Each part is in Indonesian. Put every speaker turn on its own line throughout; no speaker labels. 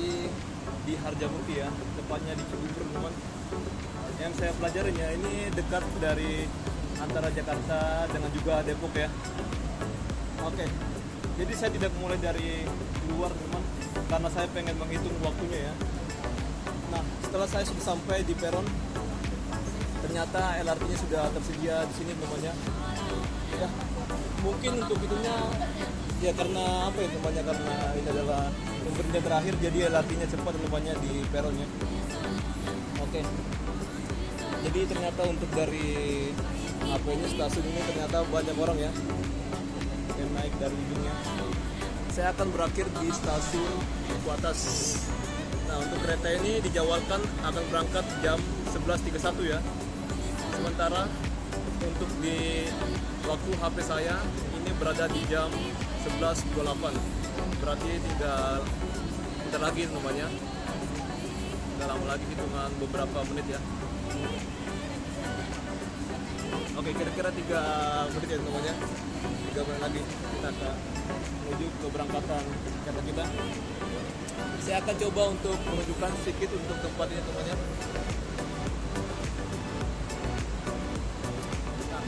masih di Harjamukti ya, tepatnya di Cibubur teman. Yang saya pelajarinya ini dekat dari antara Jakarta dengan juga Depok ya. Oke, jadi saya tidak mulai dari luar teman, karena saya pengen menghitung waktunya ya. Nah, setelah saya sudah sampai di peron, ternyata LRT-nya sudah tersedia di sini namanya. Ya, mungkin untuk itunya ya karena apa ya namanya, karena ini adalah pemberhentian terakhir, jadi LRT-nya cepat namanya di peronnya. Oke. Jadi ternyata untuk dari apa ini stasiun ini ternyata banyak orang ya yang naik dari ujungnya. Saya akan berakhir di stasiun Duku Atas. Nah, untuk kereta ini dijadwalkan akan berangkat jam 11.31 ya. Sementara untuk di waktu HP saya ini berada di jam 11.28. Berarti tinggal bentar lagi namanya. Nggak lama lagi, hitungan beberapa menit ya. Oke, kira-kira 3 menit ya namanya. 3 menit lagi kita akan menuju keberangkatan kereta kita. Saya akan coba untuk menunjukkan sedikit untuk tempat ini namanya. Nah,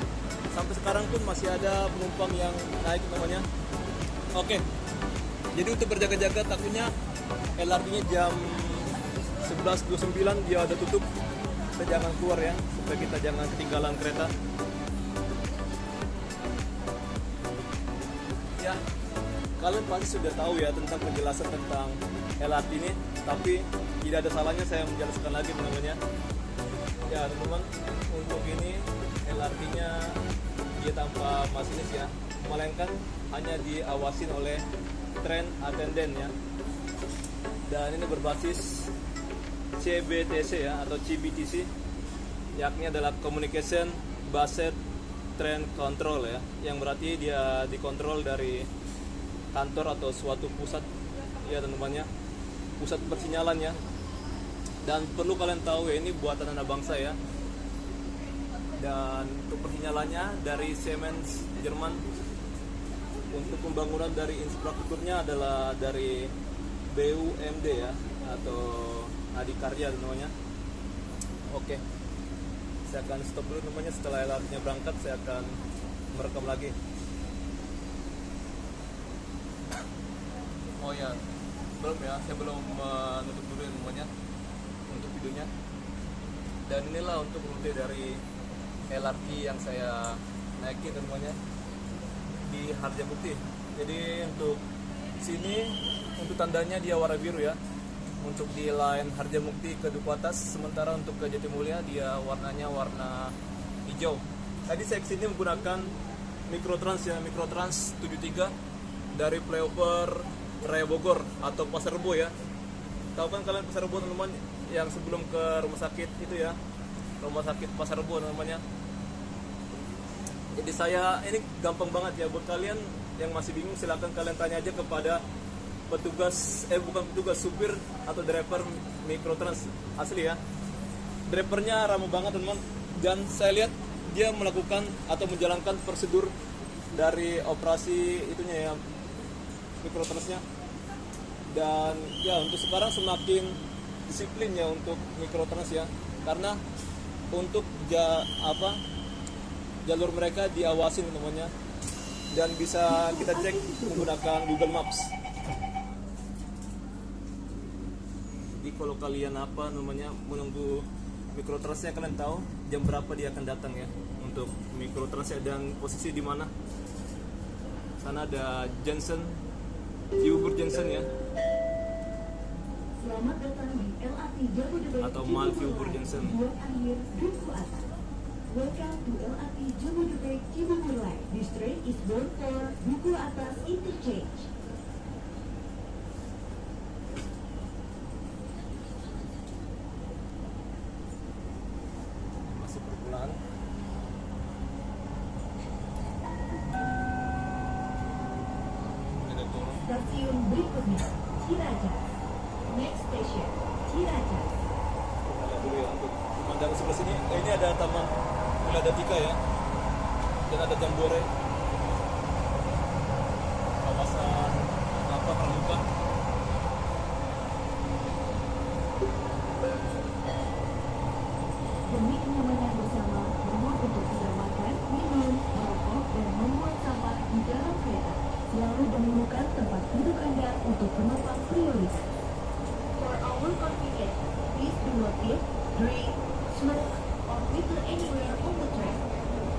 sampai sekarang pun masih ada penumpang yang naik namanya. Oke, jadi untuk berjaga-jaga takutnya LRT-nya jam 11.29 dia udah tutup. Kita jangan keluar ya, supaya kita jangan ketinggalan kereta. Ya, kalian pasti sudah tahu ya tentang penjelasan tentang LRT ini, tapi tidak ada salahnya saya menjelaskan lagi namanya. Ya teman-teman, untuk ini LRT-nya dia tanpa masinis ya, melainkan hanya diawasin oleh train attendant ya. Dan ini berbasis CBTC ya, atau CBTC, yakni adalah Communication Based Train Control ya, yang berarti dia dikontrol dari kantor atau suatu pusat ya teman-temannya, pusat persinyalan ya. Dan perlu kalian tahu ya, ini buatan anak bangsa ya. Dan untuk persinyalannya dari Siemens Jerman. Untuk pembangunan dari infrastrukturnya adalah dari BUMD ya, atau Adikarya namanya. Oke, saya akan stop dulu namanya. Setelah LRT-nya berangkat saya akan merekam lagi. Oh ya, belum ya, saya belum menutup dulu namanya untuk videonya. Dan inilah untuk rute dari LRT yang saya naikin namanya di Harjamukti. Jadi untuk sini untuk tandanya dia warna biru ya, untuk di line Harjamukti ke Duku Atas. Sementara untuk ke Jatimulya dia warnanya warna hijau. Tadi saya kesini menggunakan Mikrotrans ya, Mikrotrans 73 dari flyover Raya Bogor atau Pasar Rebo ya. Tahu kan kalian Pasar Rebo teman-teman, yang sebelum ke rumah sakit itu ya, rumah sakit Pasar Rebo namanya. Jadi saya ini gampang banget ya buat kalian yang masih bingung, silakan kalian tanya aja kepada petugas, bukan petugas, supir atau driver Mikrotrans asli ya. Drivernya ramah banget teman, dan saya lihat dia melakukan atau menjalankan prosedur dari operasi itunya ya, Mikrotransnya. Dan ya untuk sekarang semakin disiplin ya untuk Mikrotrans ya, karena untuk jalur mereka diawasin namanya, dan bisa kita cek menggunakan Google Maps. Jadi kalau kalian menunggu Mikrotransnya, kalian tahu jam berapa dia akan datang ya untuk Mikrotransnya dan posisi di mana. Sana ada Johnson, Cibubur Johnson ya.
Selamat datang di LRT Jabodebek
atau Mal Cibubur Johnson.
Welcome to LRT Jabodebek Cibubur Line. This train is bound for Duku Atas Interchange.
Masih perbulan.
Stasiun berikutnya Ciracas. Next station Ciracas.
Kita lihat dulu ya untuk pemandangan sebelah sini. Ini ada Taman Wiladatika ya, dan ada Jambore, kawasan pramuka.
penumpang prioritas. For our convenience, please do not eat, drink, smoke, or litter anywhere on the track.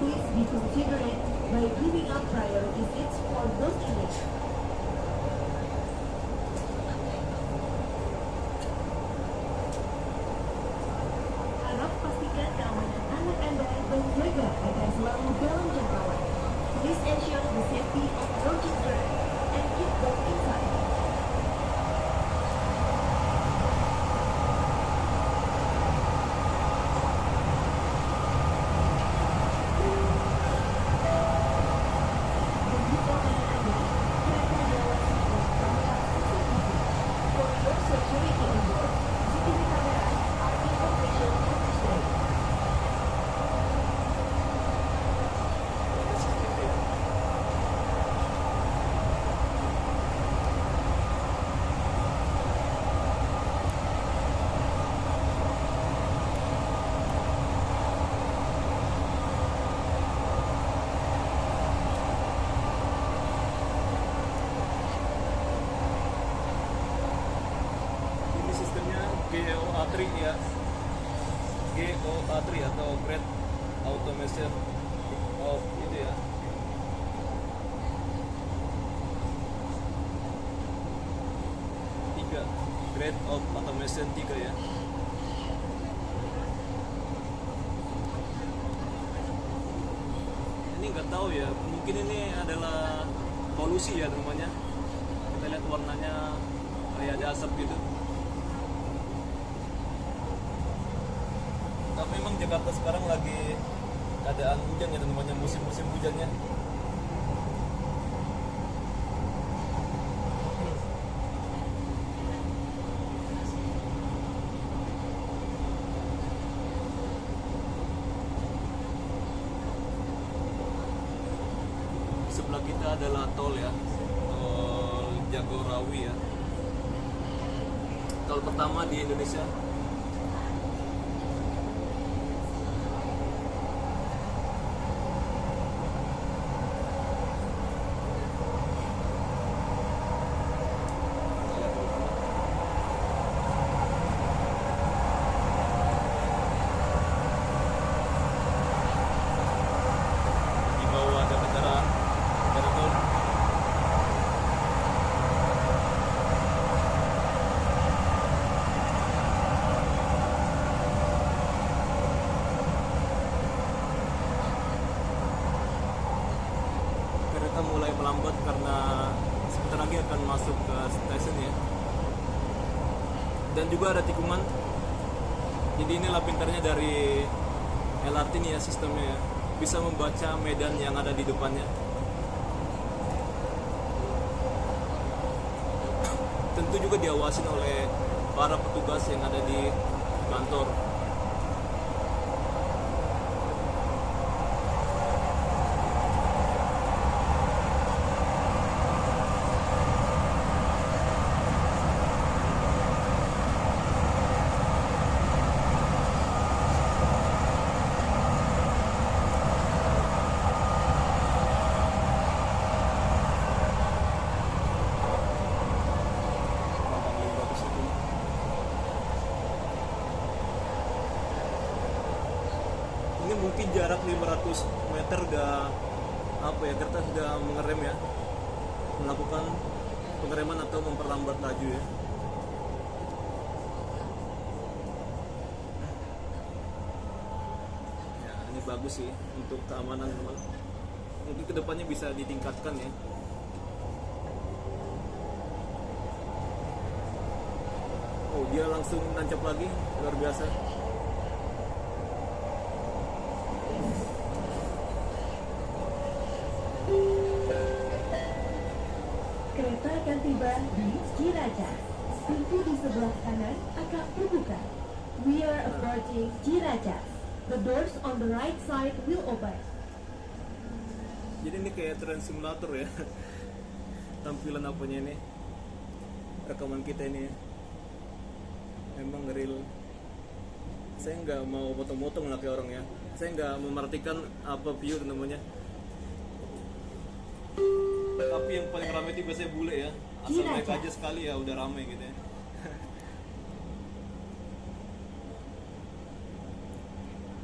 Please be considerate by giving up priority seats for those in need. Harap pastikan keamanan anak Anda dan jaga agar selalu dalam jangkauan. Please ensure the safety of your children and keep them inside. Membuka anak Anda, kereta diawasi oleh kamera CCTV. For your security on board, CCTV cameras are in operation on this day.
Ini sistemnya GOA3 ya. GOA3 atau Great Automation of itu ya. Tiga, Great of Automation 3 ya. Ini nggak tahu ya, mungkin ini adalah polusi ya namanya. Kita lihat warnanya kayak ada asap gitu. Tapi memang Jakarta sekarang lagi keadaan hujan ya teman-teman, musim-musim hujannya. Di sebelah kita adalah tol ya, tol Jagorawi ya. Tol pertama di Indonesia. Di bawah ada kendaraan tol. Kereta mulai melambat karena sebentar lagi akan masuk ke stasiun ya. Dan juga ada tikungan. Jadi inilah pintarnya dari LRT nih ya sistemnya ya. Bisa membaca medan yang ada di depannya. Tentu juga diawasin oleh para petugas yang ada di kantor. Ini mungkin jarak 500 meter udah apa ya, kereta sudah mengerem ya, melakukan pengereman atau memperlambat laju ya. Ya ini bagus sih untuk keamanan teman. Mungkin kedepannya bisa ditingkatkan ya. Oh dia langsung nancap lagi, luar biasa.
Kereta akan tiba di Ciracas. Pintu di sebelah kanan akan terbuka. We are approaching Ciracas. The doors on the right side will open.
Jadi ini kayak train simulator ya. Tampilan apanya ini, rekaman kita ini ya. Memang real. Saya nggak mau motong-motong lah kayak orang ya. Saya nggak memerhatikan apa view namanya. Tapi yang paling ramai itu biasanya bule ya. asal naik
Cilacap.
aja sekali ya udah ramai gitu ya.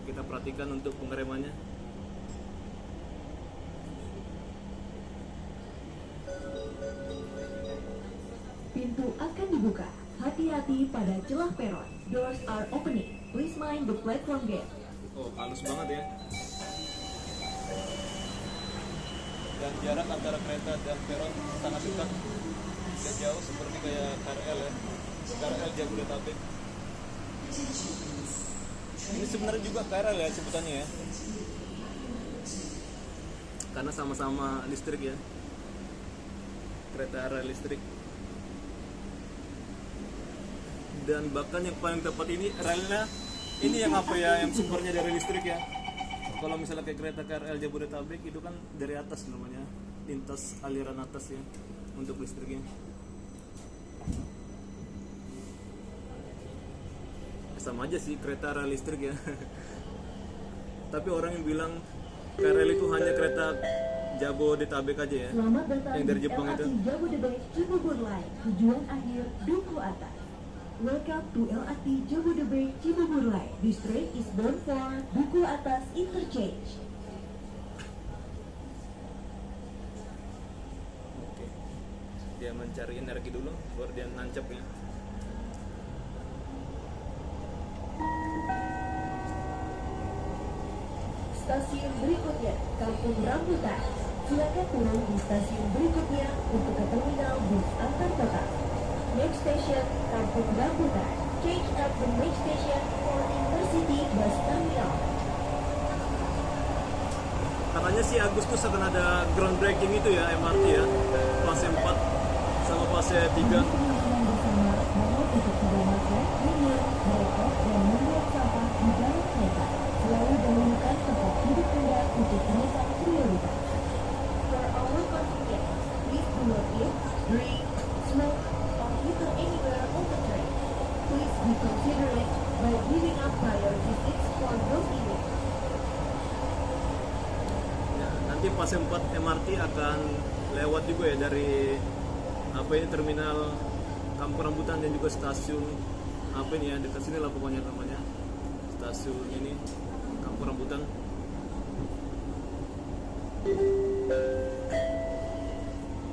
Kita perhatikan untuk pengeremannya.
Pintu akan dibuka. Hati-hati pada celah peron. Doors are opening. Please mind the platform gate.
Oh, halus banget ya. Dan jarak antara kereta dan peron sangat dekat, tidak jauh seperti kayak KRL ya, KRL Jabodetabek. Ini sebenarnya juga KRL ya sebutannya ya, karena sama-sama listrik ya, kereta rel listrik. Dan bahkan yang paling tepat ini relnya ini yang apa ya, yang sumbernya dari listrik ya. Kalau misalnya kayak kereta KRL Jabodetabek itu kan dari atas namanya, lintas aliran atas ya untuk listriknya. Sama aja sih kereta rel listrik ya. Tapi orang yang bilang KRL itu hanya kereta Jabodetabek aja ya,
Selamat datang
yang dari
di
Jepang
LRT
itu.
Jabodebek Cibubur Line. Tujuan akhir Duku Atas. Welcome to LRT Jabodebek Cibubur Line. This train is bound for Duku Atas Interchange.
Oke. Dia mencari energi dulu, baru dia nancap ya.
Stasiun berikutnya, Kampung Rambutan. Silakan turun di stasiun berikutnya untuk ke terminal bus antar kota. Next station, Kampung Rambutan. Change at the next station for Intercity Bus Terminal.
Katanya sih Agustus akan ada groundbreaking itu ya, MRT ya, fase 4 sama fase 3.
Kemungkinan bersama mohon untuk tidak makan, minum, merokok, dan membuang sampah di dalam kereta. Selalu dahulukan tempat duduk Anda untuk memesan prioritas. For our convenience, please do not eat, drink, smoke, or litter anywhere on the train. Please be considerate by giving up priority seats for those in need.
Ya, nanti fase 4 MRT akan lewat juga ya dari apa ini terminal Kampung Rambutan dan juga stasiun apa ini ya, dekat sini lah pokoknya namanya, stasiun ini Kampung Rambutan.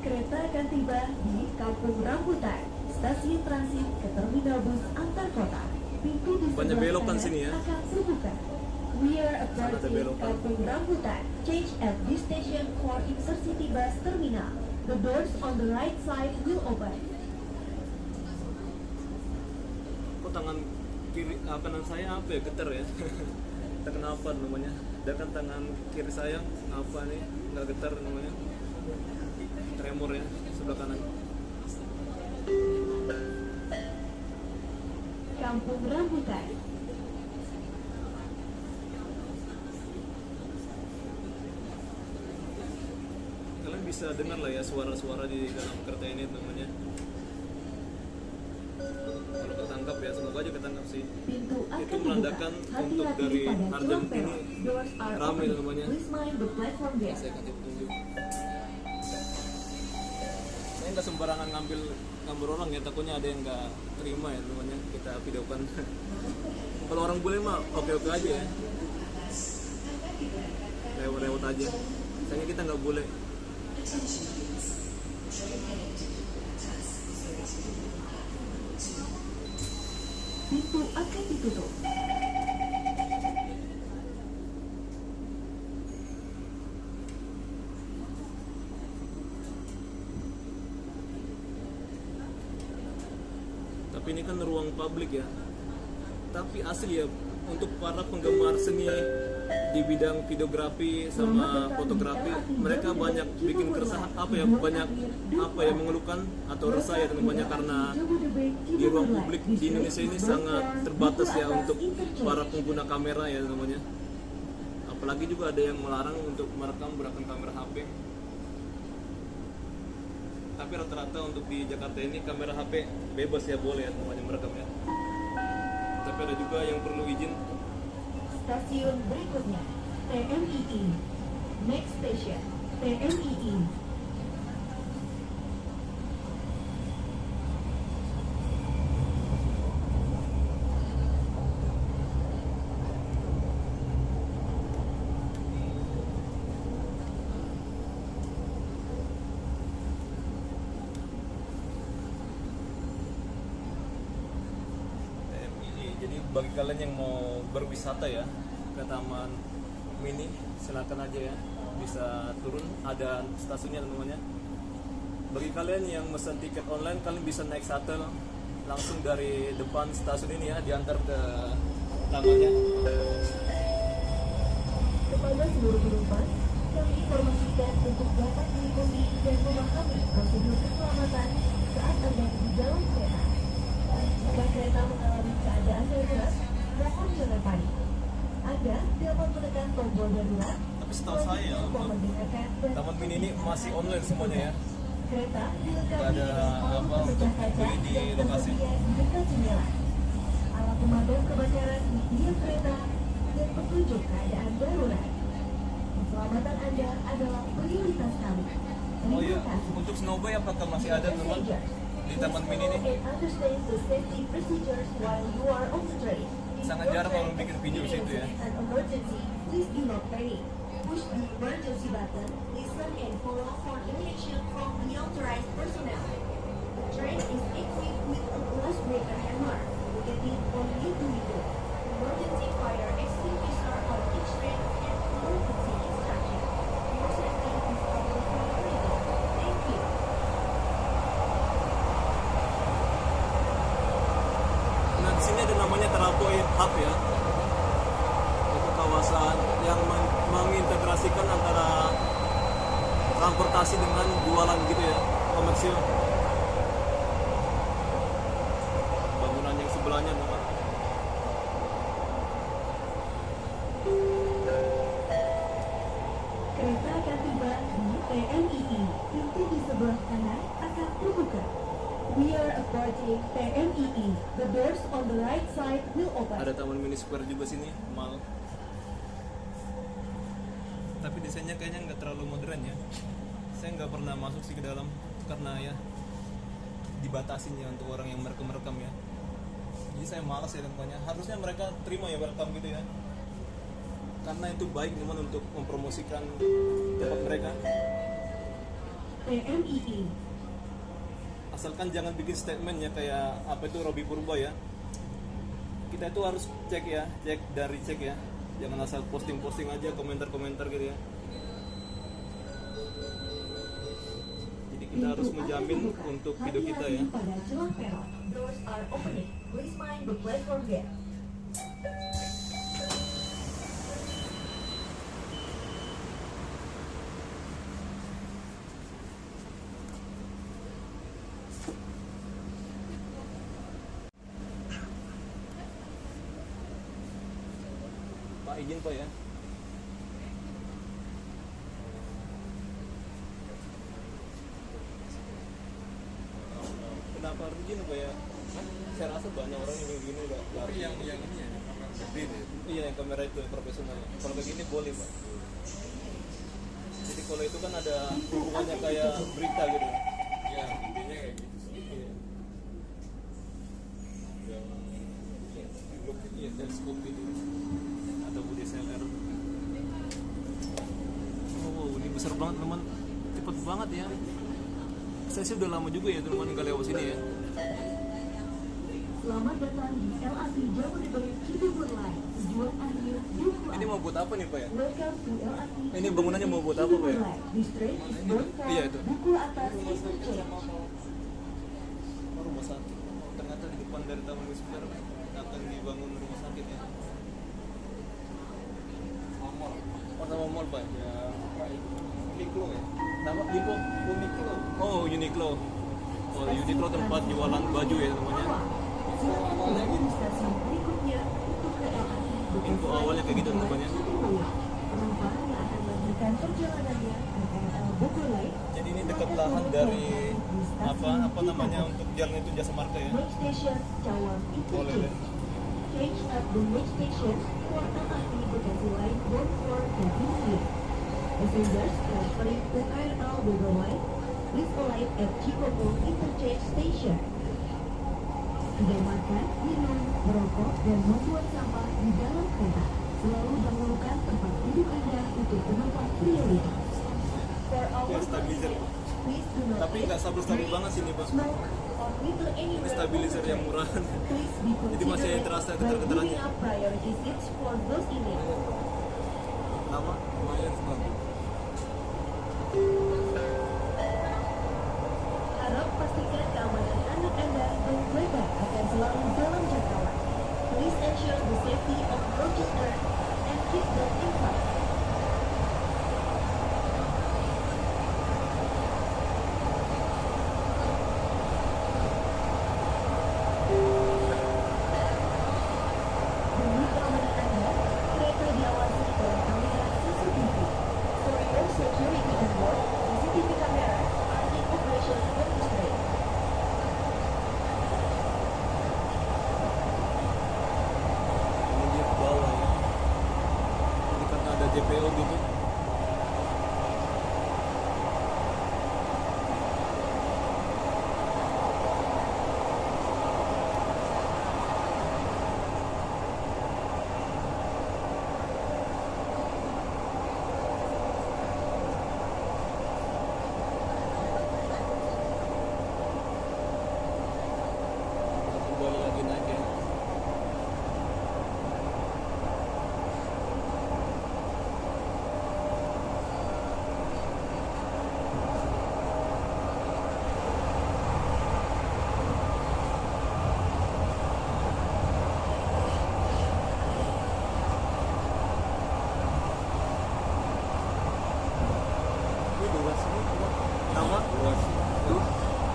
Kereta akan tiba di Kampung Rambutan, stasiun transit ke terminal bus antar kota. Pintu di
Banyak
sebelah
belokan
kanan
sini ya.
akan terbuka. We are
Sana ada
approaching
belokan.
Kampung Rambutan. Change at this station for Intercity Bus Terminal. The doors on the right side will open.
Kok tangan kiri kanan saya apa ya, getar ya. Tak kenapa namanya, dan kan tangan kiri saya apa nih nggak getar namanya, tremor ya sebelah kanan.
Kampung Rambutan.
Kalian bisa dengar lah ya suara-suara di dalam kereta ini namanya. Kalau ketangkap ya, semoga aja ketangkap sih.
Pintu akan
Itu menandakan
dibuka.
untuk
Hati-hati
dari
pada
Harjamuk
celah peron.
ini
Doors are
ramai
opening.
namanya.
Please mind the platform gate.
Saya kasih petunjuk. Saya nggak sembarangan ngambil gambar orang ya, takutnya ada yang nggak terima ya namanya, kita videokan. Kalau orang bule mah oke-oke aja ya, lewat-lewat aja. Sayangnya kita nggak boleh.
Pintu akan ditutup.
Tapi ini kan ruang publik ya. Tapi asli ya, untuk para penggemar seni di bidang videografi sama fotografi, mereka banyak bikin keresahan apa ya, banyak apa ya, mengeluhkan atau resah ya teman-teman, karena di ruang publik di Indonesia ini sangat terbatas ya untuk para pengguna kamera ya namanya. Apalagi juga ada yang melarang untuk merekam menggunakan kamera HP. Tapi rata-rata untuk di Jakarta ini kamera HP bebas ya, boleh ya namanya merekam ya. Tapi ada juga yang perlu izin.
Stasiun berikutnya, TMII. Next station, TMII.
Jadi bagi kalian yang mau berwisata ya ke Taman Mini, silakan aja ya, bisa turun, ada stasiunnya namanya. Bagi kalian yang pesan tiket online, kalian bisa naik shuttle langsung dari depan stasiun ini ya, diantar ke tamannya.
Kepada seluruh penumpang, kami informasikan untuk dapat mengikuti dan memahami prosedur keselamatan saat Anda di dalam kereta. Jika kereta mengalami keadaan darurat, mohon jangan panik. Anda dapat menekan tombol darurat.
Tapi setahu saya untuk Taman Mini ini masih online semuanya ya.
Kereta dilengkapi
Nggak ada
dengan
apa untuk beli di lokasi.
di dekat jendela, alat pemadam kebakaran di tiap kereta, dan petunjuk keadaan darurat. Keselamatan Anda adalah prioritas kami.
Oh iya,
Terima kasih.
untuk snowboy apakah masih ada teman di Taman Mini ini? Sangat jarang orang bikin video di situ ya.
Please do not panic. Push the emergency button, listen and follow for direction from the authorized personnel. The train is equipped with a glass breaker hammer located on each window, emergency fire extinguisher on each train, and emergency instruction. Your safety is our priority. Thank you.
Nah, di sini ada namanya Terapoy Hub ya. Itu kawasan yang mengintegrasikan antara transportasi dengan jualan gitu ya, komersil. Bangunan yang sebelahnya teman.
Kereta akan tiba di TMII. Pintu di sebelah kanan akan terbuka. We are approaching TMII. The doors on the right side will open.
Ada Taman Mini Square juga sini, mall. Tapi desainnya kayaknya nggak terlalu modern ya. Saya nggak pernah masuk sih ke dalam karena ya dibatasin ya untuk orang yang merekam ya. Jadi saya malas ya tempatnya. Harusnya mereka terima ya merekam gitu ya. Karena itu baik teman untuk mempromosikan tempat mereka.
TMII.
Asalkan jangan bikin statement ya kayak apa itu Robby Purba ya. Kita itu harus cek ya, cek ya. Jangan asal posting aja, komentar gitu ya. Jadi kita harus menjamin untuk video kita ya.
Pada celah peron. Doors are opening. Please mind the platform gate.
Pak izin Pak ya. Kenapa harus izin Pak ya? Saya rasa banyak orang yang begini udah lari. Yang ini ya, iya yang kamera itu yang profesional. Kalau kayak gini boleh Pak. Jadi kalau itu kan ada hubungannya kayak berita gitu.
Ya, intinya kayak gitu sih.
Iya.
Yang look iya teleskop gitu.
Atau DSLR. Oh, ini besar banget teman. Cepet banget ya. Saya sih udah lama juga ya teman nggak lewat sini ya.
Selamat datang di LRT Jabodebek Cibubur Line. Tujuan akhir Duku
Ini mau buat apa nih Pak ya?
Welcome to LRT.
Ini bangunannya mau buat apa Pak ya?
This train is bound from
Iya, itu.
Duku Atas Interchange.
Oh, rumah sakit. Ternyata di depan dari Taman Wisper akan dibangun rumah sakit ya.
Mall.
Oh, nama mall Pak?
Ya, kayak Uniqlo ya.
Nama Lipo?
Uniqlo.
Oh, Uniqlo. Oh, Uniqlo tempat jualan baju ya namanya.
Awalnya di stasiun berikutnya untuk ke LRT
Info awalnya kayak gitu namanya.
Penumpang yang akan melanjutkan perjalanannya ke KRL Bogor Line.
Jadi ini dekat lahan dari apa namanya untuk jalan itu Jasa Marga ya.
Next station Cawang
Boleh deh.
Interchange. Change at the next station for LRT Bekasi Line bound for Kebun. Passengers transferring to KRL Bogor Line, please alight at Cikopo Interchange Station. Tidak makan, minum, merokok, dan membuang sampah di dalam kereta. Selalu dahulukan tempat duduk Anda untuk penumpang prioritas. For our
Ya, stabilizer.
please do not
Tapi nggak stabil banget sini Pak.
smoke or Twitter
Ini
anywhere.
stabilizer yang murah.
Please be
Jadi masih
considerate
terasa
by
getar-getarannya.
giving up priority seats for those in need.
Nama?
Lumayan bagus.
Harap pastikan keamanan anak Anda dan mereka akan selalu dalam jangkauan. Please ensure the safety of your children and keep them in sight. Demi keamanan Anda, kereta diawasi oleh kamera CCTV. For your security on board, CCTV cameras are in operation demonstrate.
Ini dia ke bawah ya. Ini karena ada JPO gitu. Kembali lagi naik ya. Ini durasinya nama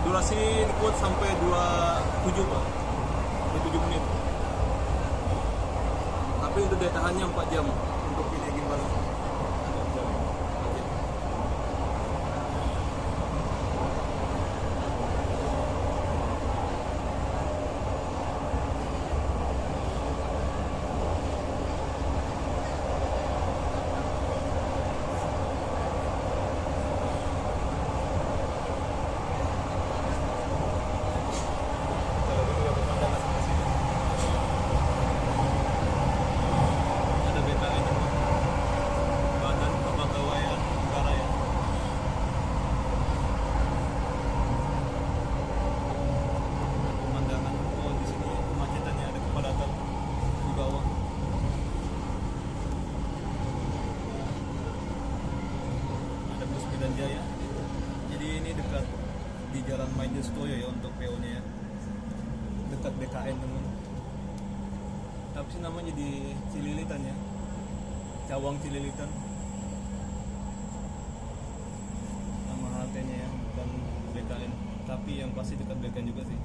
durasi kuat sampai 27 Pak. 27 menit. Tapi untuk daya tahannya 4 jam untuk ini gimbal. 4 jam. Kalau dulu ya pemandangan sampai sini. Ada BKN juga. Badan Kepegawaian Negara ya. Pemandangan. Oh di sini kemacetannya ada kepadatan di bawah. Ada bus Medan Jaya. Jadi ini dekat di Jalan Maijen Setoyo ya untuk PO-nya ya. Dekat BKN teman. Tapi sih namanya di Cililitan ya. Cawang Cililitan. Nama haltenya ya, bukan BKN. Tapi yang pasti dekat BKN juga sih.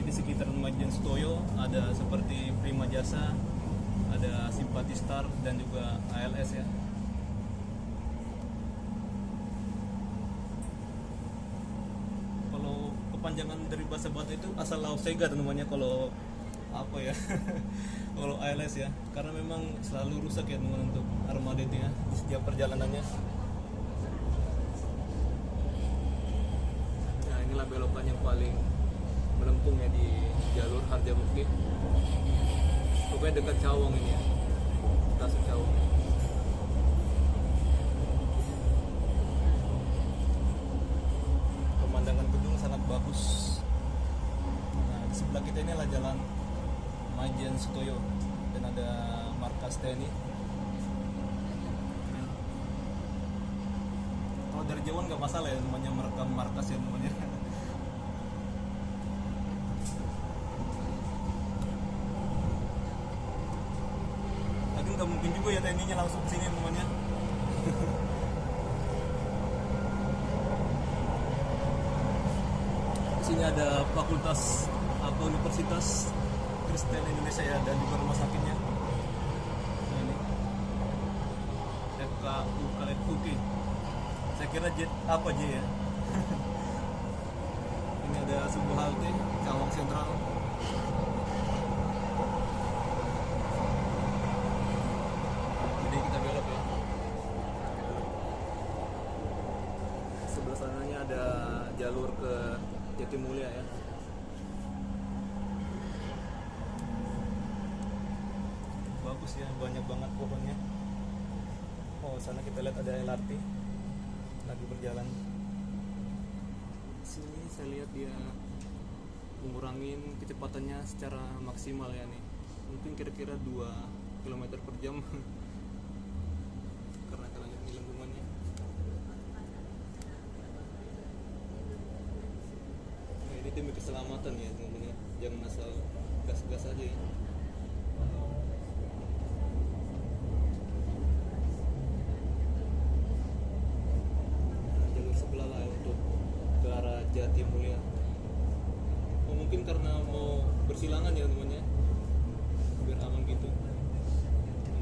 Jadi sekitaran Maijen Setoyo ada seperti Prima Jasa, ada Simpati Star dan juga ALS ya. Kalau kepanjangan dari bahasa Batak itu asal Lausega namanya kalau apa ya. Kalau ALS ya, karena memang selalu rusak ya teman untuk armada itu ya di setiap perjalanannya. Nah inilah belokan yang paling melengkung ya di jalur Harjamukti. Pokoknya dekat Cawang ini ya, stasiun Cawang. Pemandangan gedung sangat bagus. Nah di sebelah kita ini adalah jalan Maijen Setoyo dan ada markas TNI. Kalau dari jauhan nggak masalah ya namanya merekam markas ya namanya. Lagi nggak mungkin juga ya TNI-nya langsung sini namanya. Di sini ada fakultas apa Universitas Kristen Indonesia ya dan juga rumah sakitnya. Nah ini FKUK. Saya kira apa J ya. Ini ada sebuah halte Cawang Sentral. Jadi kita belok ya. Sebelah sananya ada jalur ke Jatimulya ya. Bagus ya, banyak banget pohonnya. Oh, sana kita lihat ada LRT lagi berjalan. Sini saya lihat dia mengurangin kecepatannya secara maksimal ya nih. Mungkin kira-kira 2 km per jam. Karena kalian lihat di lengkungannya. Nah, ini demi keselamatan ya teman-teman ya. Jangan asal gas-gas aja ya. Jalur sebelah lah untuk ke arah Jatimulya. Oh, mungkin karena mau bersilangan ya teman-teman ya, biar aman gitu,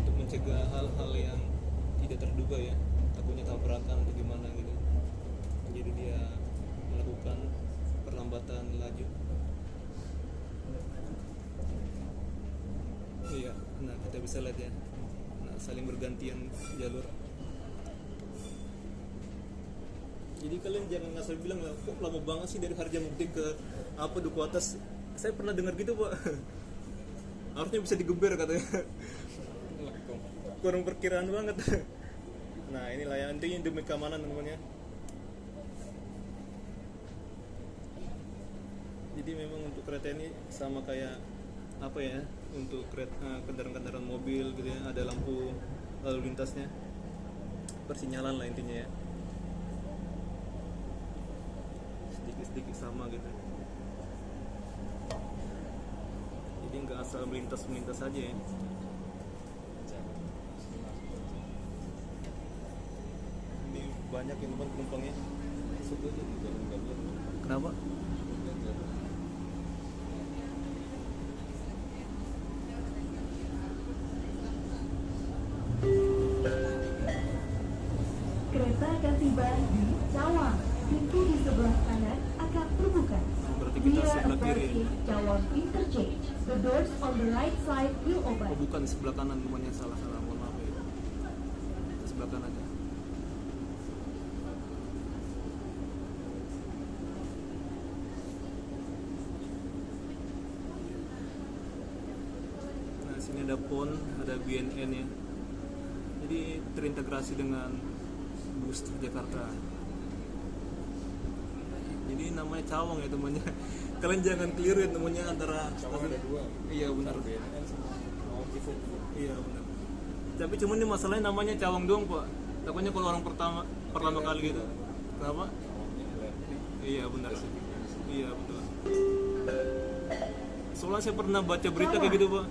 untuk mencegah hal-hal yang tidak terduga ya, takutnya tabrakan atau gimana gitu. Jadi dia melakukan perlambatan laju. Iya, nah kita bisa lihat ya, nah saling bergantian jalur. Jadi kalian jangan ngasal bilang lah, kok lama banget sih dari Harjamukti ke apa Duku Atas. Saya pernah dengar gitu pak. Harusnya bisa digeber katanya. Kurang perkiraan banget. Nah inilah yang intinya demi keamanan teman-teman ya. Jadi memang untuk kereta ini sama kayak apa ya, untuk kereta kendaraan-kendaraan mobil gitu ya, ada lampu lalu lintasnya, persinyalan lah intinya ya. Sedikit sama gitu. Jadi nggak asal melintas aja ya. Ini banyak yang teman penumpangnya. Kenapa?
Kereta akan tiba di Cawang. Pintu di sebelah kanan akan terbuka.
Berarti
We
kita
are
sebelah kiri.
approaching Cawang Interchange. The doors on the right side will
Oh
open.
bukan, sebelah kanan temannya, salah mohon maaf ya. Sebelah kanan ya. Nah sini ada PON, ada BNN ya. Jadi terintegrasi dengan bus Jakarta. Jadi namanya Cawang ya temannya. Kalian jangan keliru ya temannya antara
Cawang ada 2.
Iya benar.
BNN sama Cifuk.
Iya benar. Tapi cuman ini masalahnya namanya Cawang doang pak. Takutnya kalau orang pertama kali gitu. Kenapa?
Cawangnya LRT.
Iya benar. Iya betul. Soalnya saya pernah baca berita kayak gitu pak.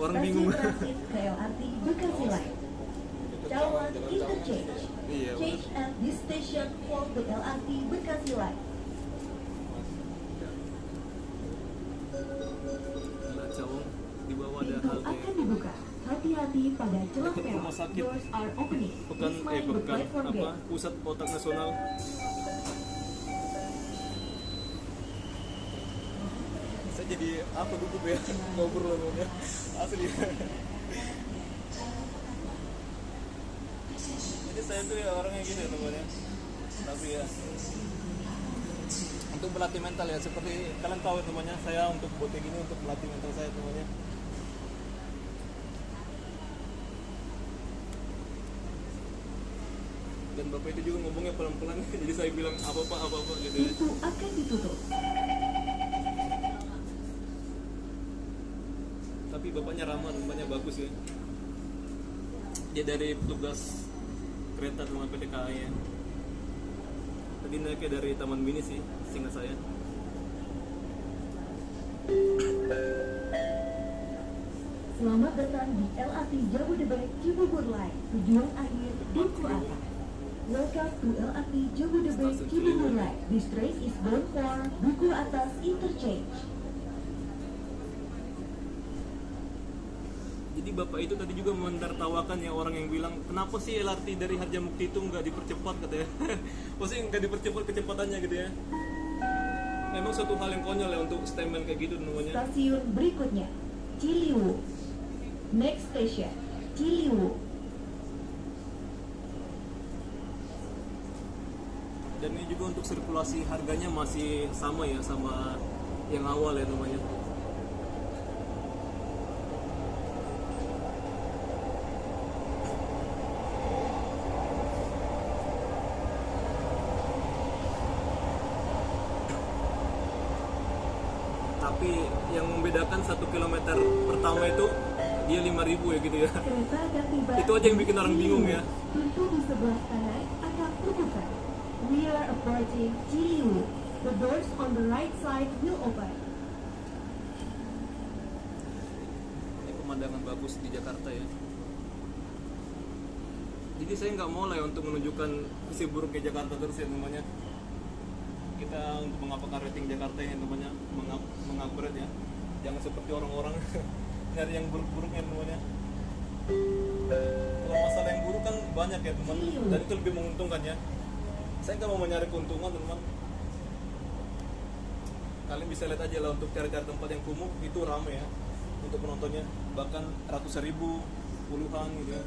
Orang
Stasiun
bingung.
transit ke LRT Bekasi Line. Cawang Interchange.
Iya benar.
Change at this station for the LRT Bekasi Line.
Nah, Cawang di bawah ada
Pintu
halte.
akan dibuka. Hati-hati pada celah
Dekat
peron.
rumah sakit.
Doors are opening. Please mind the platform
apa?
gate.
Pusat Otak Nasional. Saya jadi apa gugup ya ngobrol namanya asli. Jadi saya tuh ya orangnya gini ya temannya. Tapi ya untuk melatih mental ya, seperti kalian tahu temannya, saya untuk buat kayak gini untuk melatih mental saya temannya. Dan bapak itu juga ngomongnya pelan-pelan, jadi saya bilang apa-apa gitu ya.
Pintu akan ditutup.
Tapi bapaknya ramah, bapaknya bagus ya. Dia dari petugas kereta sama PT KAI ya. Tadi naiknya dari Taman Mini sih, seingat saya.
Selamat datang di LRT Jabodebek Cibubur Line. Tujuan akhir Duku Atas. Welcome to LRT Jabodebek
Stasiun
Cibubur
Ciliwung.
Line. This train is bound for Duku Atas Interchange.
Jadi bapak itu tadi juga mentertawakan ya orang yang bilang, kenapa sih LRT dari Harjamukti itu nggak dipercepat katanya. Maksudnya nggak dipercepat kecepatannya gitu ya. Memang suatu hal yang konyol ya untuk statement kayak gitu namanya.
Stasiun berikutnya Ciliwung. Next station Ciliwung.
Dan ini juga untuk sirkulasi harganya masih sama ya, sama yang awal ya namanya. Tapi yang membedakan 1 kilometer pertama itu dia 5.000 ya gitu ya.
Kereta akan tiba.
Itu aja yang bikin orang bingung ya.
Pintu di sebelah kanan akan terbuka. We are approaching Ciliwung. The doors on the right side will open.
Ini pemandangan bagus di Jakarta ya. Jadi saya nggak mau lah ya untuk menunjukkan sisi buruknya Jakarta terus ya namanya. Kita untuk mengapakan rating Jakarta ini namanya mengupgrade ya. Jangan seperti orang-orang nyari yang buruk-buruknya namanya. Kalau masalah yang buruk kan banyak ya teman, dan itu lebih menguntungkan ya. Saya nggak mau mencari keuntungan teman. Kalian bisa lihat aja lah untuk cari-cari tempat yang kumuh itu ramai ya untuk penontonnya, bahkan ratusan ribu, puluhan gitu ya.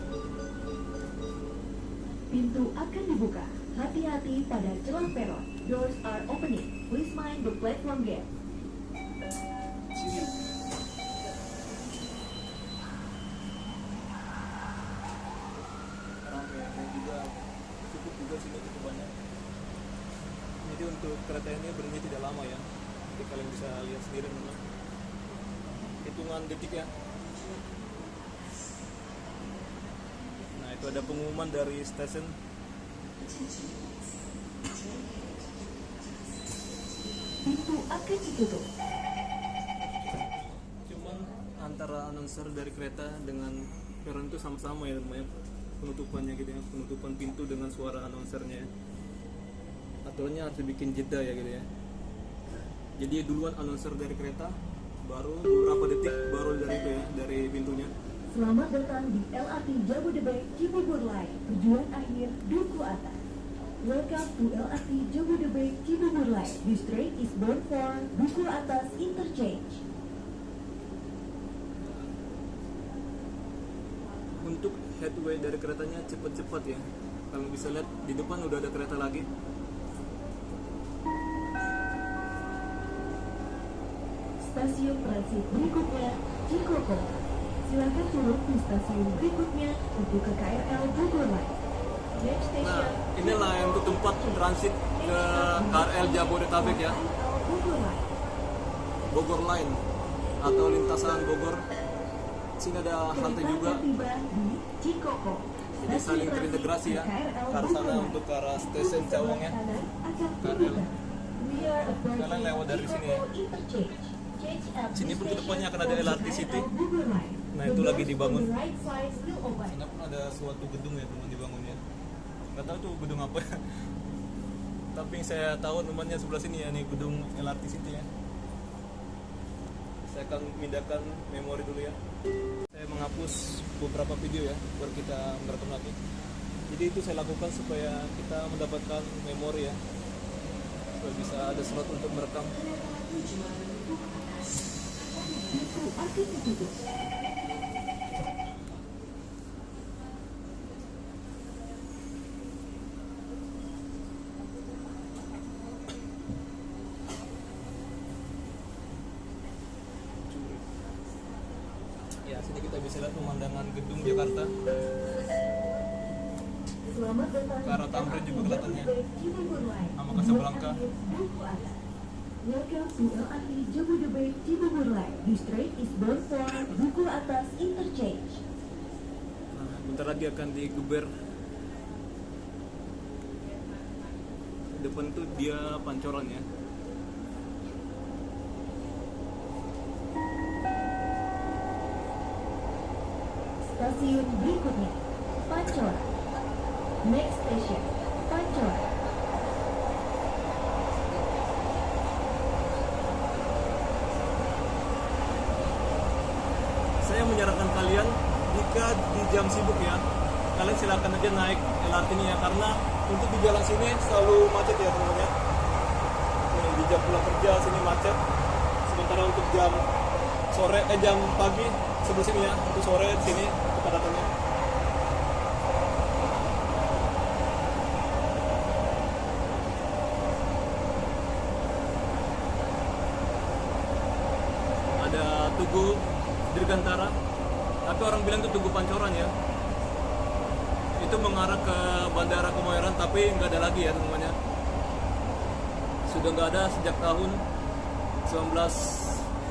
Pintu akan dibuka. Hati-hati pada celah peron. Doors are opening. Please mind the platform gate.
Sini. Ramai dan juga cukup juga sini cukup banyak. Jadi untuk kereta ini berhenti tidak lama ya. Jadi kalian bisa lihat sendiri teman. Hitungan detik ya. Nah itu ada pengumuman dari stasiun.
Pintu akan ditutup.
Cuman antara announcer dari kereta dengan peron itu sama-sama ya teman, penutupannya gitu ya, penutupan pintu dengan suara announcernya. Aturannya harus dibikin jeda ya gitu ya. Jadi duluan announcer dari kereta, baru beberapa detik baru dari itu ya, dari pintunya.
Selamat datang di LRT Jabodebek Cibubur Line. Tujuan akhir Duku Atas. Welcome to LRT Jabodebek Cibubur Line. This train is bound for Duku Atas Interchange.
Untuk headway dari keretanya cepat-cepat ya. Kalian bisa lihat di depan udah ada kereta lagi.
Stasiun transit berikutnya Cikoko. Silakan turun di stasiun berikutnya untuk ke KRL Bogor Line. Next
Nah,
station.
inilah yang untuk tempat transit ke KRL Jabodetabek ya,
KRL Bogor Line.
Bogor Line atau lintasan Bogor. Sini ada halte
Kereta
juga.
akan tiba di Cikoko.
Jadi saling terintegrasi ya. Ke arah sana untuk ke arah stasiun Cawang ya. KRL. Kalian lewat dari sini ya. Sini pun kedepannya akan ada LRT City. Nah, itu lagi dibangun. Ini pun ada suatu gedung ya teman dibangunnya. Nggak tahu tuh gedung apa ya. Tapi yang saya tahu temannya sebelah sini ya, nih gedung LRT City ya. Saya akan memindahkan memori dulu ya. Saya menghapus beberapa video ya, baru kita merekam lagi. Jadi itu saya lakukan supaya kita mendapatkan memori ya, supaya bisa ada slot untuk merekam.
Pintu akan ditutup.
Ya, sini kita bisa lihat pemandangan gedung Jakarta.
Selamat datang
Ke arah Tamrin juga kelihatannya.
Cibubur Line.
Sama Casablanca.
Duku Atas. Welcome to LRT Jabodebek Cibubur Line. This train is bound for Duku Atas Interchange.
Nah, bentar lagi akan digeber. Depan tuh dia pancoran ya.
Stasiun berikutnya Pancoran. Next station Pancoran.
Saya menyarankan kalian jika di jam sibuk ya, kalian silakan aja naik LRT ini ya, karena untuk di jalan sini selalu macet ya teman-teman. Nih, di jam pulang kerja sini macet. Sementara untuk jam sore jam pagi sebelah sini ya, untuk sore di sini kepadatannya. Ada Tugu Dirgantara, tapi orang bilang itu Tugu Pancoran ya. Itu mengarah ke Bandara Kemayoran, tapi nggak ada lagi ya teman-teman. Sudah nggak ada sejak tahun 19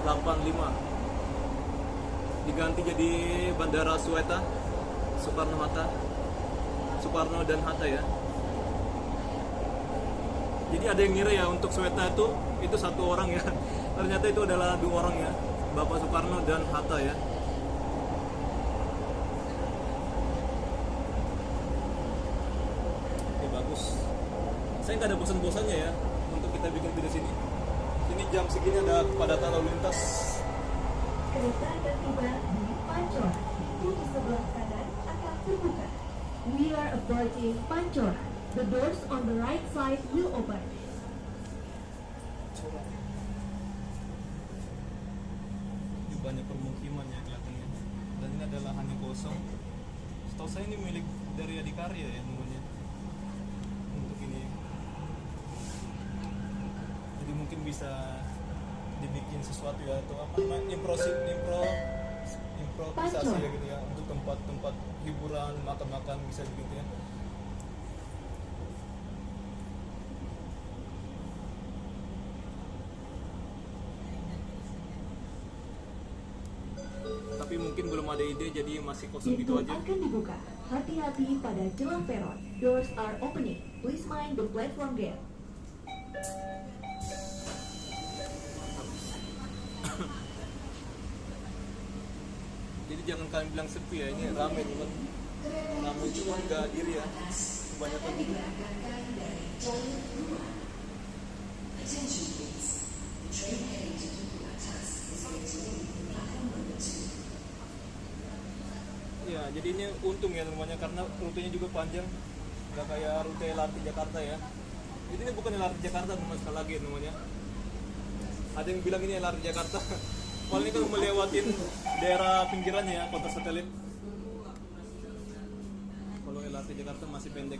85 diganti jadi Bandara Sueta, Soekarno dan Hatta ya. Jadi ada yang ngira ya untuk Sueta itu satu orang ya. Ternyata itu adalah dua orang ya, Bapak Soekarno dan Hatta ya. Oke, bagus. Saya nggak ada bosan-bosannya ya untuk kita bikin video sini. Ini jam segini ada kepadatan lalu lintas.
Kereta akan tiba di Pancoran. Pintu di sebelah kanan akan terbuka. We are approaching Pancoran. The doors on the right side will open.
Ini banyak permukiman ya kelihatannya. Dan ini adalah hanya kosong. Setahu saya ini milik dari Adikarya ya namanya. Untuk ini. Jadi mungkin bisa dibikin sesuatu ya atau apa namanya improvisasi ya gitu ya untuk tempat-tempat hiburan, makan-makan bisa gitu ya. Tapi mungkin belum ada ide jadi masih kosong gitu
Pintu
aja.
akan dibuka. Hati-hati pada celah peron. Doors are opening. Please mind the platform gate.
Jadi jangan kalian bilang sepi ya, ini ramai teman. Ramai itu nggak diri ya, kebanyakan gitu. Ya, jadi ini untung ya namanya karena rutenya juga panjang, nggak kayak rute LRT Jakarta ya. Jadi ini bukan LRT Jakarta teman sekali lagi namanya. Ada yang bilang ini LRT Jakarta. Kalau ini kan melewatin daerah pinggirannya ya, kota satelit. Kalau LRT Jakarta masih pendek,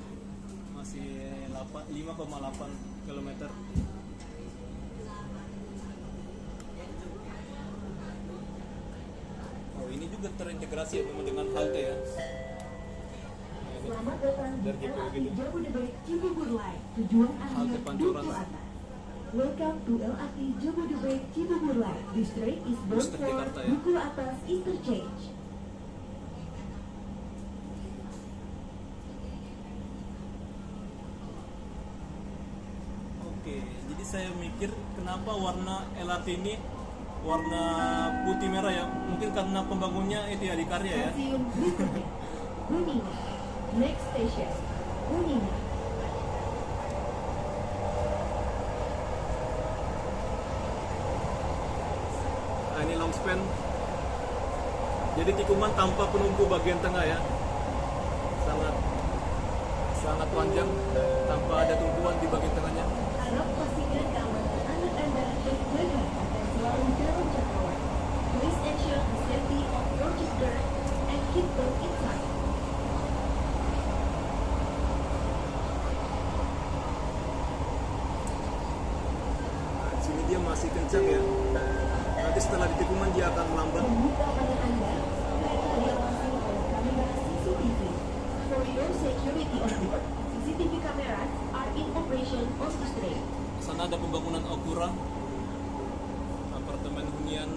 masih 5,8 km. Oh ini juga terintegrasi ya memang dengan halte ya.
Selamat datang di
Dari JPO
LRT
gitu.
Jabodebek Cibubur Line. Tujuan
Halte
akhir
Pancoran.
Duku Atas. Welcome to LRT Jabodebek Cibubur Line. This train is bound
Bus
for
Jakarta ya.
Duku Atas Interchange.
Oke, jadi saya mikir kenapa warna LRT ini warna putih merah ya? Mungkin karena pembangunnya itu ya Adikarya ya.
Stasiun berikutnya Kuningan. Next station Kuningan.
Nah, ini long span. Jadi tikungan tanpa penumpu bagian tengah ya. Sangat panjang tanpa ada tumpuan di bagian tengahnya.
Harap pastikan keamanan anak Anda dan jaga agar selalu dalam jangkauan. Please ensure the safety of your children and keep them inside.
Nah, di sini dia masih kencang ya. Nanti setelah di tikungan dia akan melambat.
Membuka pada Anda, kereta diawasi oleh kamera CCTV. For your security on board, CCTV cameras are in operation on this train.
Sana ada pembangunan Okura, apartemen hunian,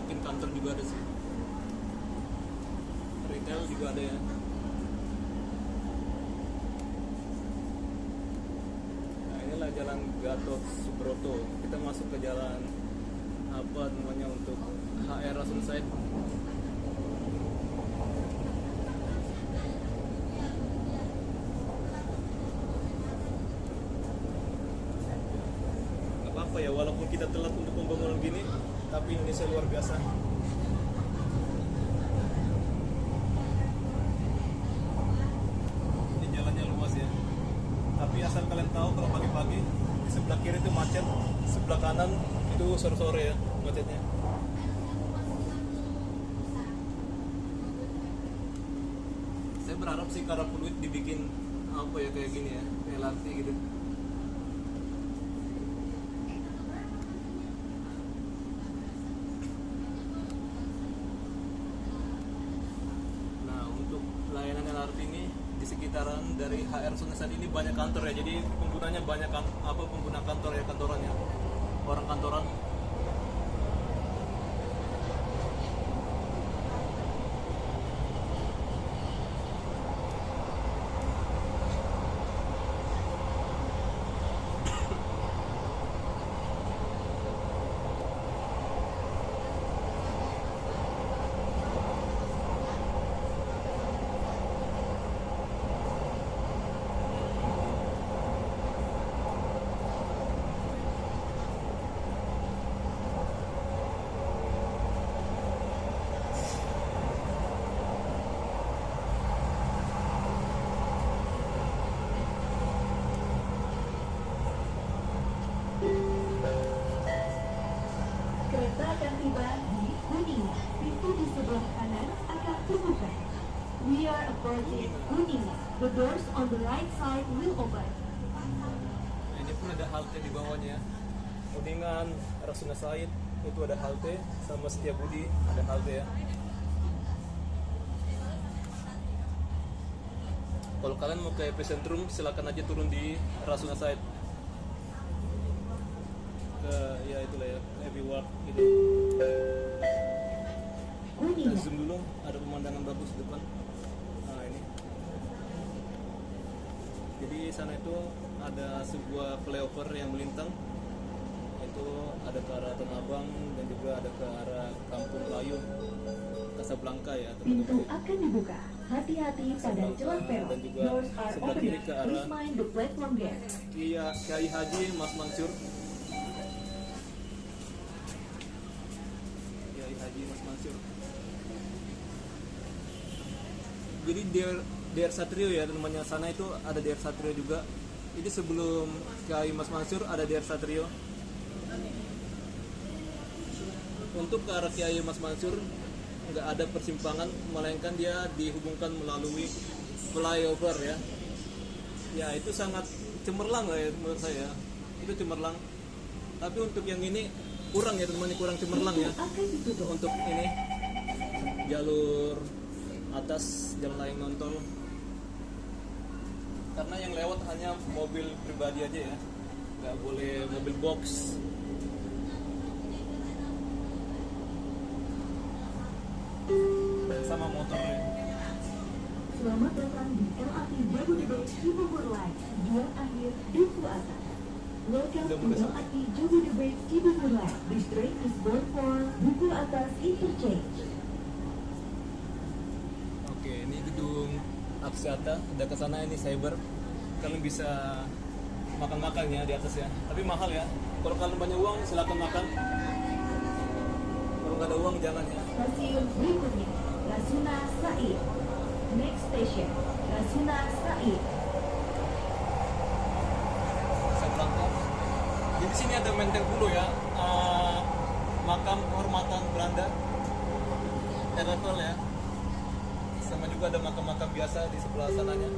mungkin kantor juga ada sih. Retail juga ada ya. Nah inilah jalan Gatot Subroto. Kita masuk ke jalan apa namanya untuk HR Rasul Said. Apa ya, walaupun kita telat untuk pembangunan gini, tapi Indonesia luar biasa. Ini jalannya luas ya. Tapi asal kalian tahu kalau pagi-pagi di sebelah kiri itu macet, sebelah kanan itu sore-sore ya macetnya. Saya berharap sih Karang Fluid dibikin apa ya kayak gini ya, LRT gitu. Layanan LRT ini di sekitaran dari HR Sungai Said ini banyak kantor ya, jadi penggunanya banyak pengguna kantor ya, kantorannya orang kantoran.
Kereta akan tiba di Kuningan. Pintu di sebelah kanan akan terbuka. We are approaching Kuningan. The doors on the right side will open.
Nah, ini pun ada halte di bawahnya. Kuningan, Rasuna Said itu ada halte, sama Setiabudi ada halte ya. Kalau kalian mau ke epicentrum, silakan aja turun di Rasuna Said. Ya itulah ya, Heavy Work gitu. Kita
Kuningan.
zoom dulu, ada pemandangan bagus di depan. Nah ini. Jadi sana itu ada sebuah flyover yang melintang. Itu ada ke arah Tanah Abang dan juga ada ke arah Kampung Melayu, Casablanca ya
Pintu
teman-teman.
akan dibuka. Hati-hati pada celah peron.
Dan juga
Doors are
sebelah
open.
kiri ke arah
Please mind the platform gate.
Kiai Haji Mas Mansur. Kiai Haji Mas Mansur. Jadi Daer Satrio ya namanya, sana itu ada Daer Satrio juga. Jadi sebelum Kiai Mas Mansur ada Daer Satrio. Untuk ke arah Kiai Mas Mansur nggak ada persimpangan, melainkan dia dihubungkan melalui flyover ya. Ya itu sangat cemerlang lah ya menurut saya. Itu cemerlang. Tapi untuk yang ini kurang ya teman-teman, kurang cemerlang ya.
Akan ditutup.
Untuk ini jalur atas jalan layang nontol, karena yang lewat hanya mobil pribadi aja ya, nggak boleh mobil box. Sama motornya.
Selamat datang di LRT Jabodebek Cibubur Line. Tujuan akhir Duku Atas. Welcome to LRT Jabodebek Cibubur Line. This train is bound for Duku Atas Interchange.
Oke, ini gedung Aksiata, udah ke sana, ini cyber. Kalian bisa makan-makan ya di atas ya. Tapi mahal ya. Kalau kalian banyak uang silakan makan. Kalau nggak ada uang jangan ya.
Stasiun berikutnya Rasuna Said. Next station Rasuna Said.
Casablanca. Jadi sini ada Menteng Pulo ya, makam kehormatan Belanda, Erfel ya. Sama juga ada makam-makam biasa di sebelah sananya.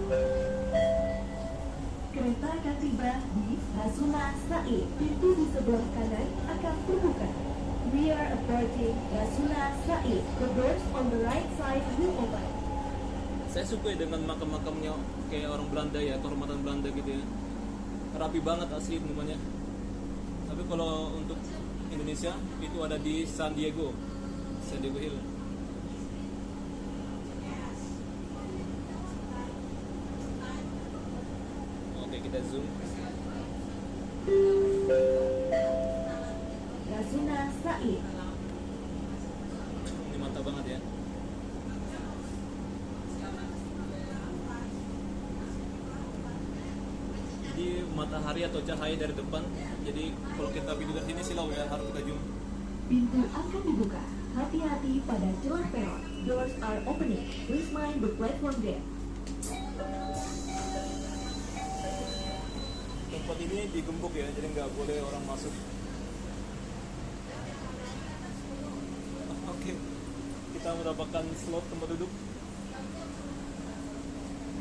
Kereta akan tiba di Rasuna Said. Pintu di sebelah kanan akan terbuka. We are approaching Rasuna Said. The doors on the right side will open.
Saya suka dengan makam-makamnya kayak orang Belanda ya, kehormatan Belanda gitu ya. Rapi banget asli namanya. Tapi kalau untuk Indonesia itu ada di San Diego Hill. Oke, kita zoom.
Rasuna Said.
Ini mantap banget ya. Jadi matahari atau cahaya dari depan. Jadi kalau kita video dari sini silau ya, harus kita zoom.
Pintu akan dibuka. Hati-hati pada celah peron. Doors are opening. Please mind the platform gate.
Tempat ini digembok ya, jadi nggak boleh orang masuk. Oke, kita mendapatkan slot tempat duduk.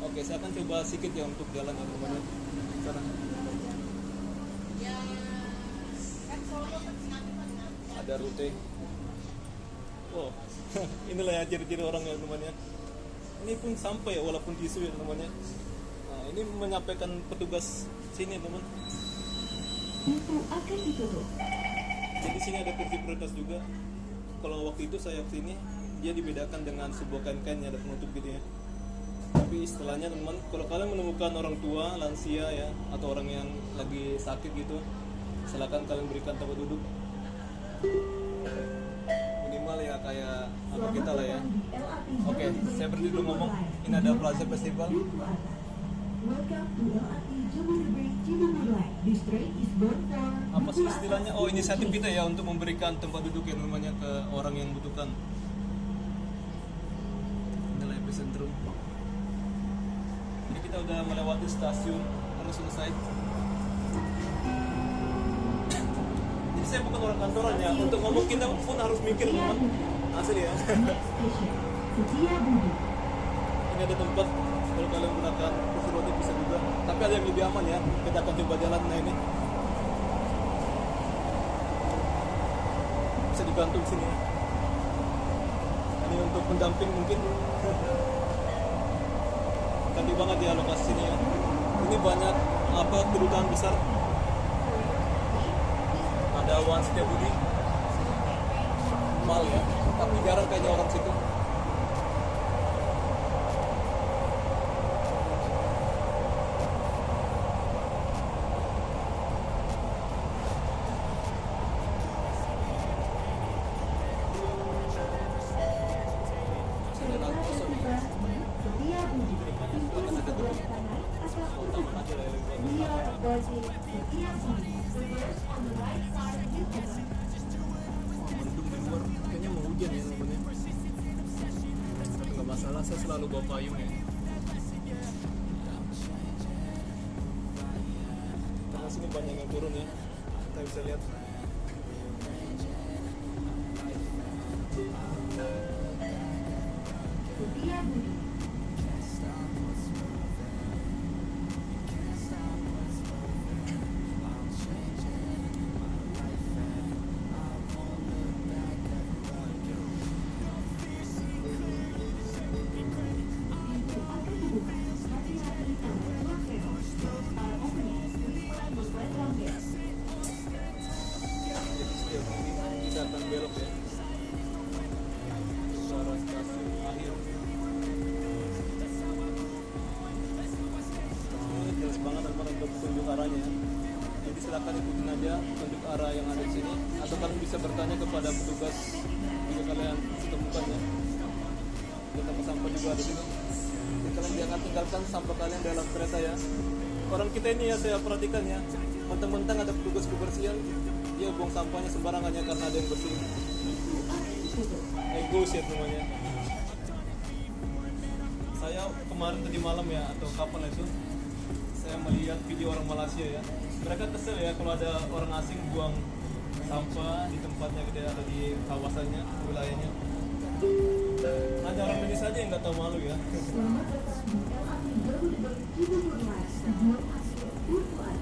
Oke, saya akan coba sedikit ya untuk jalan ya teman-teman. Sana. Ada rute. Oh, inilah ya ciri-ciri orang ya teman-teman. Ini pun sampai ya, walaupun tisu ya teman-teman. Nah, ini menyampaikan petugas sini teman.
Pintu akan ditutup.
Jadi sini ada kursi prioritas juga. Kalau waktu itu saya kesini, dia dibedakan dengan sebuah kain-kain yang ada penutup gitu ya. Tapi istilahnya teman, kalau kalian menemukan orang tua, lansia ya, atau orang yang lagi sakit gitu, silakan kalian berikan tempat duduk. Minimal ya kayak apa kita lah ya. Oke, saya berhenti dulu ngomong. Ini ada Plaza Festival.
Welcome to LRT Jabodebek Cibubur Line. This train is bound for
Apa sih istilahnya? Oh, inisiatif kita ya untuk memberikan tempat duduk yang namanya ke orang yang membutuhkan. Inilah epicentrum. Ini kita udah melewati stasiun Rasuna Said. Jadi saya bukan orang kantoran ya. Untuk ngomong kita pun harus mikir teman. Asli ya.
Next station, Setiabudi.
Ini ada tempat kalau kalian gunakan kursi roda bisa juga. Tapi ada yang lebih aman ya. Kita akan coba jalan nah ini. Bisa digantung sini. Ini untuk pendamping mungkin. Cantik banget ya lokasi sini ya. Ini banyak apa kedutaan besar. Ada One Setiabudi Mall ya, tapi jarang kayaknya orang situ.
Setiabudi. Pintu sebelah kanan agak terbuka. We are approaching Setiabudi. The doors on the right side will open.
Mendung di luar, kayaknya mau hujan ya teman-teman. Tapi nggak masalah, saya selalu bawa payung ya. Karena sini banyak yang turun ya, kita bisa lihat.
Setiabudi. Pintu akan dibuka. Hati-hati pada ruang kereta. Doors are opening. Please mind the platform gate.
Jadi setiap ini kita akan belok ya ke arah stasiun akhir. Ini jelas banget teman untuk tunjuk arahnya ya. Jadi silakan ikutin aja tunjuk arah yang ada di sini, atau kalian bisa bertanya kepada petugas jika kalian temukan ya. Ada tempat sampah juga di sini. Jadi kalian jangan tinggalkan sampah kalian dalam kereta ya. Orang kita ini ya saya perhatikan ya, mentang-mentang ada petugas kebersihan, dia buang sampahnya sembarangan ya karena ada yang bersih. Egois ya namanya. Saya kemarin tadi malam ya atau kapan itu, saya melihat video orang Malaysia ya. Mereka kesel ya kalau ada orang asing buang sampah di tempatnya gitu ya, atau di kawasannya, wilayahnya. Hanya orang Indonesia aja yang nggak tahu malu ya.
Selamat datang di LRT Jabodebek Cibubur Line. Tujuan akhir Tujuan.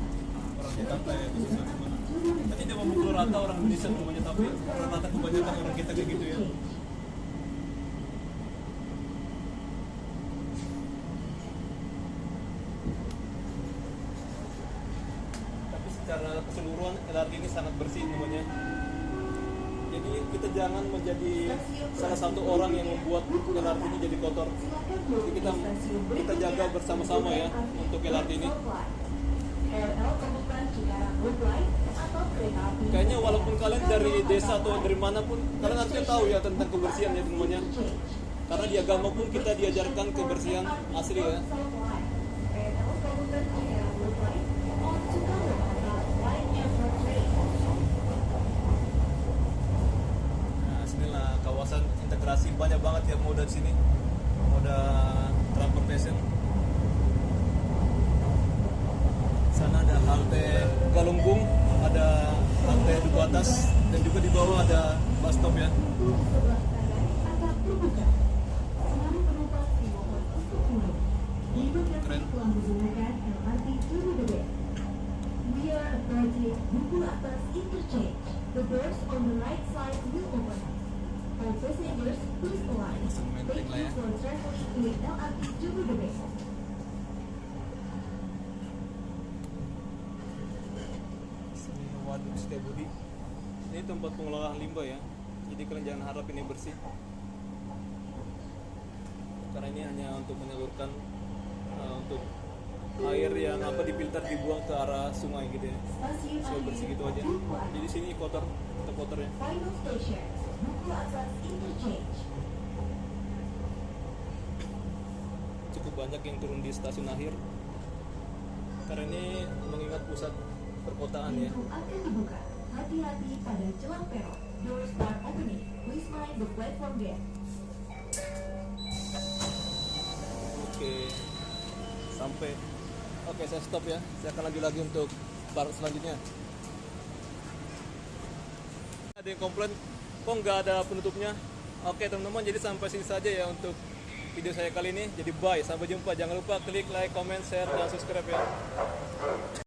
Orang Jakarta ya khususnya gimana. Tadi dia mau pukul rata orang Indonesia semuanya, tapi rata kebanyakan orang kita kayak gitu ya. Tapi secara keseluruhan LRT ini sangat bersih namanya. Jadi kita jangan menjadi salah satu orang yang membuat LRT ini jadi kotor. Jadi kita jaga bersama-sama ya untuk LRT ini.
KRL Kabupaten Cikarang Loop Line atau kereta api.
Kayaknya walaupun kalian dari desa atau dari mana pun, kalian harusnya tahu ya tentang kebersihan ya semuanya. Karena di agama pun kita diajarkan kebersihan asli ya.
KRL Kabupaten Cikarang Loop Line on Cikarang atau Line Airport Train.
Nah, sinilah kawasan integrasi, banyak banget ya moda di sini. Moda transportation. Sana ada halte Galunggung, ada halte Duku Atas, dan juga di bawah ada bus stop ya.
Pintu sebelah kanan agak terbuka. Selalu penumpang dimohon untuk turun. Terima kasih
Keren.
telah menggunakan LRT Jabodebek. We are approaching Duku Atas Interchange. The doors on the right side will open. All passengers, please align. Thank you for traveling with LRT Jabodebek.
Sini Waduk Setiabudi. Ini tempat pengolahan limbah ya. Jadi kalian jangan harap ini bersih. Karena ini hanya untuk menyalurkan untuk air yang apa difilter dibuang ke arah sungai gitu ya.
Stasiun
Supaya bersih gitu aja.
Duku Atas.
Jadi sini kotor, tetap kotor ya.
Final station, Duku Atas Interchange.
Cukup banyak yang turun di stasiun akhir. Karena ini mengingat pusat perkotaan ya.
Pintu akan dibuka. Hati-hati pada celah peron. Doors are opening. Please mind the platform gate.
Oke, sampai. Oke, saya stop ya. Saya akan lanjut lagi untuk part selanjutnya. Ada yang komplain kok nggak ada penutupnya. Oke teman-teman, jadi sampai sini saja ya untuk video saya kali ini. Jadi bye, sampai jumpa. Jangan lupa klik like, comment, share, dan subscribe ya.